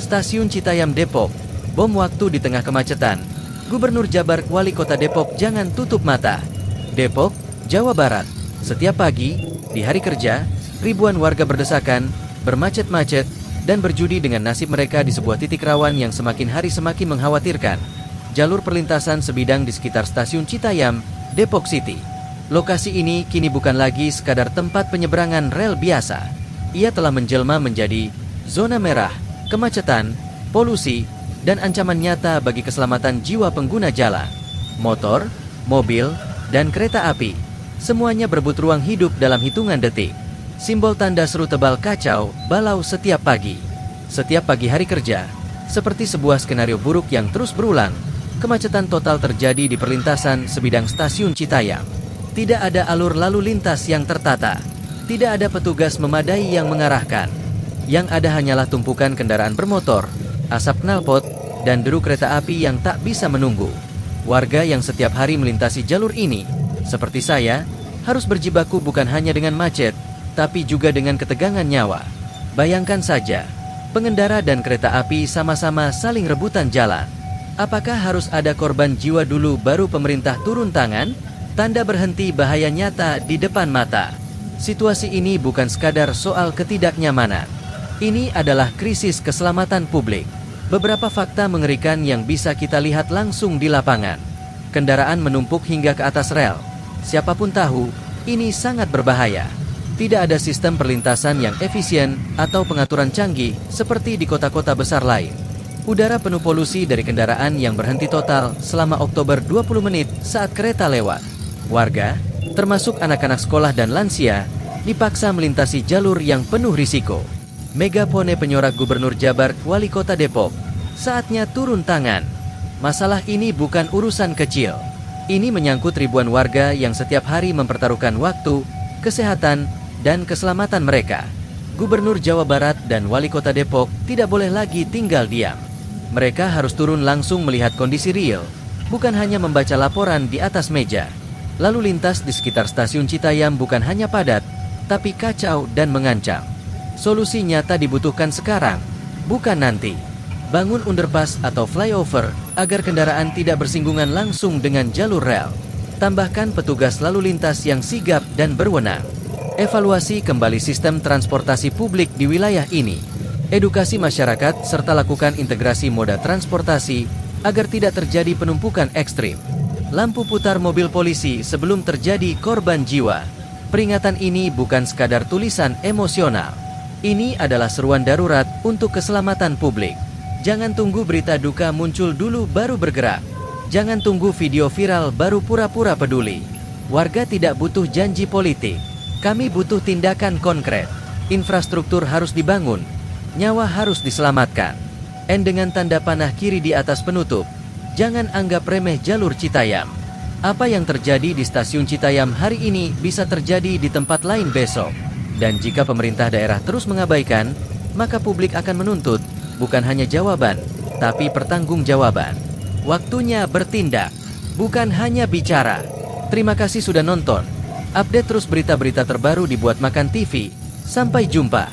Stasiun Citayam Depok, bom waktu di tengah kemacetan. Gubernur Jabar, Wali Kota Depok jangan tutup mata. Depok, Jawa Barat. Setiap pagi, di hari kerja, ribuan warga berdesakan, bermacet-macet, dan berjudi dengan nasib mereka di sebuah titik rawan yang semakin hari semakin mengkhawatirkan. Jalur perlintasan sebidang di sekitar Stasiun Citayam, Depok City. Lokasi ini kini bukan lagi sekadar tempat penyeberangan rel biasa. Ia telah menjelma menjadi zona merah, kemacetan, polusi, dan ancaman nyata bagi keselamatan jiwa pengguna jalan. Motor, mobil, dan kereta api, semuanya berebut ruang hidup dalam hitungan detik. Simbol tanda seru tebal kacau balau setiap pagi. Setiap pagi hari kerja, seperti sebuah skenario buruk yang terus berulang, kemacetan total terjadi di perlintasan sebidang Stasiun Citayam. Tidak ada alur lalu lintas yang tertata. Tidak ada petugas memadai yang mengarahkan. Yang ada hanyalah tumpukan kendaraan bermotor, asap knalpot, dan deru kereta api yang tak bisa menunggu. Warga yang setiap hari melintasi jalur ini, seperti saya, harus berjibaku bukan hanya dengan macet, tapi juga dengan ketegangan nyawa. Bayangkan saja, pengendara dan kereta api sama-sama saling rebutan jalan. Apakah harus ada korban jiwa dulu baru pemerintah turun tangan? Tanda berhenti bahaya nyata di depan mata. Situasi ini bukan sekadar soal ketidaknyamanan. Ini adalah krisis keselamatan publik. Beberapa fakta mengerikan yang bisa kita lihat langsung di lapangan. Kendaraan menumpuk hingga ke atas rel. Siapapun tahu, ini sangat berbahaya. Tidak ada sistem perlintasan yang efisien atau pengaturan canggih seperti di kota-kota besar lain. Udara penuh polusi dari kendaraan yang berhenti total selama Oktober 20 menit saat kereta lewat. Warga, termasuk anak-anak sekolah dan lansia, dipaksa melintasi jalur yang penuh risiko. Megapone penyorak Gubernur Jabar, Wali Kota Depok, saatnya turun tangan. Masalah ini bukan urusan kecil. Ini menyangkut ribuan warga yang setiap hari mempertaruhkan waktu, kesehatan, dan keselamatan mereka. Gubernur Jawa Barat dan Wali Kota Depok tidak boleh lagi tinggal diam. Mereka harus turun langsung melihat kondisi real, bukan hanya membaca laporan di atas meja. Lalu lintas di sekitar Stasiun Citayam bukan hanya padat, tapi kacau dan mengancam. Solusi nyata dibutuhkan sekarang, bukan nanti. Bangun underpass atau flyover agar kendaraan tidak bersinggungan langsung dengan jalur rel. Tambahkan petugas lalu lintas yang sigap dan berwenang. Evaluasi kembali sistem transportasi publik di wilayah ini. Edukasi masyarakat serta lakukan integrasi moda transportasi agar tidak terjadi penumpukan ekstrim. Lampu putar mobil polisi sebelum terjadi korban jiwa. Peringatan ini bukan sekadar tulisan emosional. Ini adalah seruan darurat untuk keselamatan publik. Jangan tunggu berita duka muncul dulu baru bergerak. Jangan tunggu video viral baru pura-pura peduli. Warga tidak butuh janji politik. Kami butuh tindakan konkret. Infrastruktur harus dibangun. Nyawa harus diselamatkan. Dengan tanda panah kiri di atas penutup, jangan anggap remeh jalur Citayam. Apa yang terjadi di Stasiun Citayam hari ini bisa terjadi di tempat lain besok. Dan jika pemerintah daerah terus mengabaikan, maka publik akan menuntut bukan hanya jawaban, tapi pertanggungjawaban. Waktunya bertindak, bukan hanya bicara. Terima kasih sudah nonton. Update terus berita-berita terbaru di Buat Makan TV. Sampai jumpa.